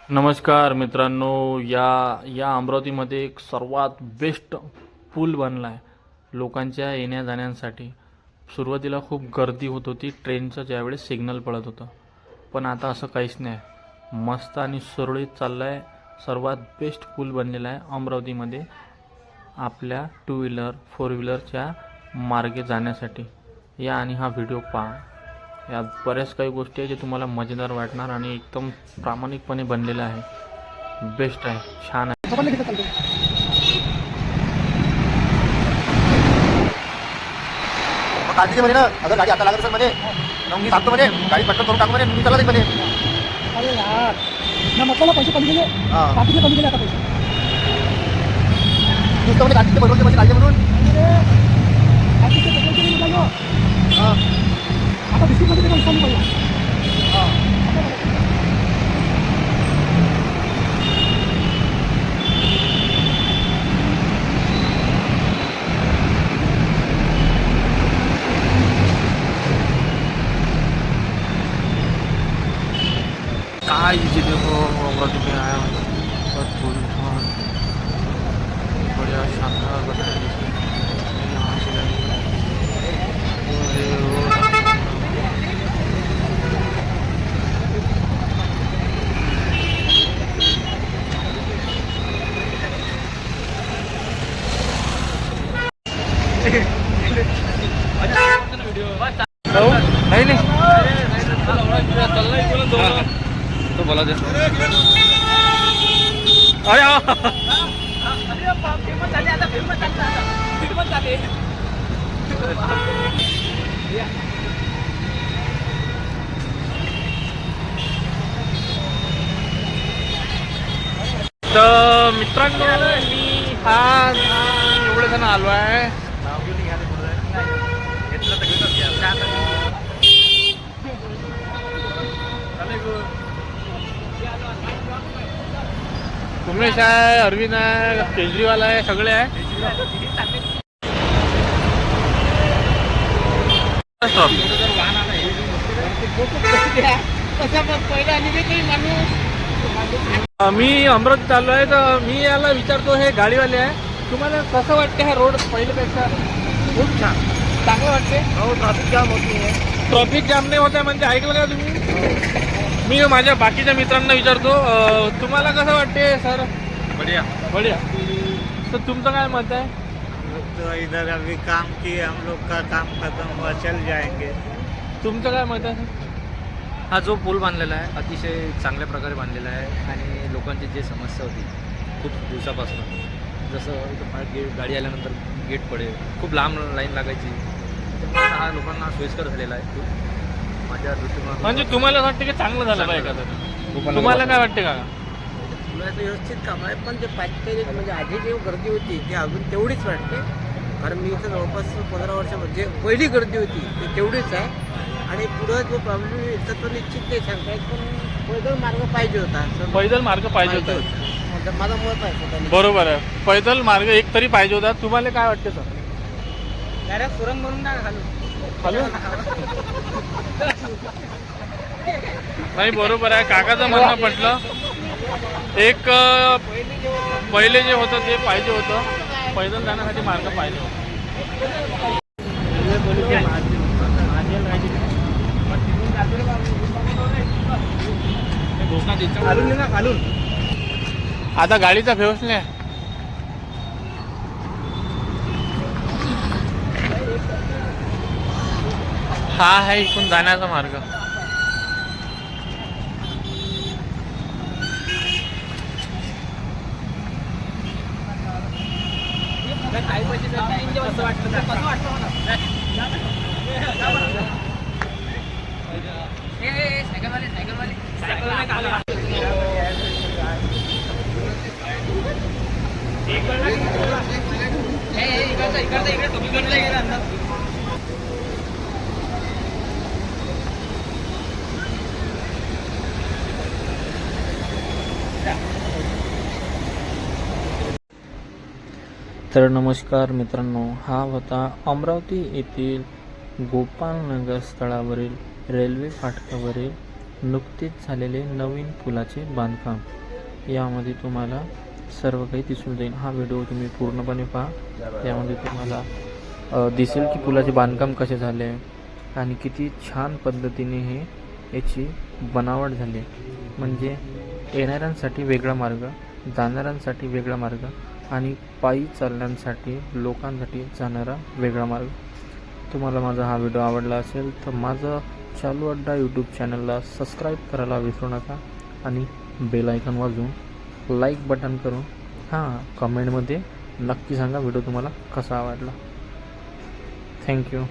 नमस्कार मित्रांनो, या अमरावतीमध्ये एक सर्वात बेस्ट पूल बनला आहे लोकांच्या येण्या जाण्यासाठी. सुरुवातीला खूप गर्दी होत होती ट्रेनचं ज्यावेळेस सिग्नल पडत होतं, पण आता असं काहीच नाही. मस्त आणि सुरळीत चाललं आहे. सर्वात बेस्ट पूल बनलेला आहे अमरावतीमध्ये आपल्या टू व्हीलर फोर व्हीलरच्या मार्गे जाण्यासाठी. या आणि हा व्हिडिओ पहा. यात बऱ्याच काही गोष्टी आहेत जे तुम्हाला मजेदार वाटणार आणि एकदम प्रामाणिकपणे बनलेलं आहे. बेस्ट आहे, छान आहे. काढली म्हणे ना, अगर गाडी आता लागत असेल म्हणे, मग मी सांगतो म्हणे गाडी पटकन करून टाकू म्हणे, मी चालला म्हणे. अरे यार ना, म्हटलं ना पैसे कमी गेले, बाकीचे कमी गेले आता पैसे. नुसतं म्हणे गाडीचे बनवून पैसे काढले म्हणून. बाकीचे पेट्रोलचे नाही निघालो. आता बिस्कीटमध्ये त्याचा हिस्सा निघाला. काय इथे देखो अमरावती में आया हूँ और पूल बढ़िया शानदार बनाया जिसमें यहाँ से नहीं नहीं तो बोला दे. अरे तर मित्रांनो, मी आज एवढे जण आलो आहे. उमेश आहे, अरविंद आहे, केजरीवाल आहे, सगळे आहे. मी अमरावतीत आलो आहे, तर मी याला विचारतो, हे गाडीवाले आहे, तुम्हाला कसं वाटते हा रोड पहिल्यापेक्षा? खूप छान, चांगलं वाटते. हो, ट्रॅफिक जाम होत नाही आहे. ट्रॉफिक जाम नाही होत आहे म्हणजे ऐकलं का तुम्ही? मी माझ्या बाकीच्या मित्रांना विचारतो, तुम्हाला कसं वाटते सर? बढ़िया. बढिया. तर तुमचं काय मत आहे? तो इधर अभी काम किए, हम लोग का काम खत्म हुआ, चल जाएंगे. तुमचं काय मत आहे? हा जो पूल बांधलेला आहे अतिशय चांगल्या प्रकारे बांधलेला आहे आणि लोकांची जी समस्या होती खूप दिवसापासून, जसं इथं गाडी आल्यानंतर गेट पडेल, खूप लांब लाईन लागायची, त्यामुळे हा लोकांना सोयीस्कर झालेला आहे खूप माझ्या दृष्टीने. म्हणजे तुम्हाला वाटते की चांगलं झालं पाहिजे का? तुम्हाला काय वाटते का? पुलाचं व्यवस्थित काम आहे, पण जे पाहिजे म्हणजे आधी जी गर्दी होती ती अजून तेवढीच वाटते. कारण मी इथं जवळपास 15 वर्षामध्ये जे पहिली गर्दी होती ती तेवढीच आहे. आणि पुढं जो प्रॉब्लेम येतं तो निश्चित नाही सांगता येत, पण पैदल मार्ग पाहिजे होता. पैदल मार्ग पाहिजे होता. होता माझं मत आहे स्वतःने. बरोबर आहे, पैदल मार्ग एक तरी पाहिजे होता. तुम्हाला काय वाटते सर? डायरेक्ट सुरंग म्हणून नाही घालू. नाही, बरोबर आहे, काकाचं म्हणणं पटलं. एक पहिले जे होतं ते पाहिजे होतं, पैदल जाण्यासाठी मार्ग पाहिजे होता. आता गाडीचा फेवस नाही. हा आहे इकडून जाण्याचा मार्ग. काही पैसे कसं वाटतं कसं वाटतं तर नमस्कार मित्रांनो, हा होता अमरावती येथील गोपालनगर स्थळावरील रेल्वे फाटकावरील नुकतेच झालेले नवीन पुलाचे बांधकाम यामध्ये तुम्हाला सर्व काही दिसून जाईल. हा व्हिडिओ तुम्ही पूर्णपणे पहा. त्यामध्ये तुम्हाला दिसेल की पुलाचे बांधकाम कसे झाले आणि किती छान पद्धतीने हे याची बनावट झाली. म्हणजे येणाऱ्यांसाठी वेगळा मार्ग, जाणाऱ्यांसाठी वेगळा मार्ग आणि पायी चालण्यासाठी लोकांसाठी जाणारा वेगळा मार्ग. तुम्हाला माझा हा व्हिडिओ आवडला असेल तर माझं चालू अड्डा यूट्यूब चॅनलला सबस्क्राईब करायला विसरू नका आणि बेल आयकॉन वाजवून लाईक बटन करून कमेंटमध्ये नक्की सांगा व्हिडिओ तुम्हाला कसा आवडला. थँक्यू.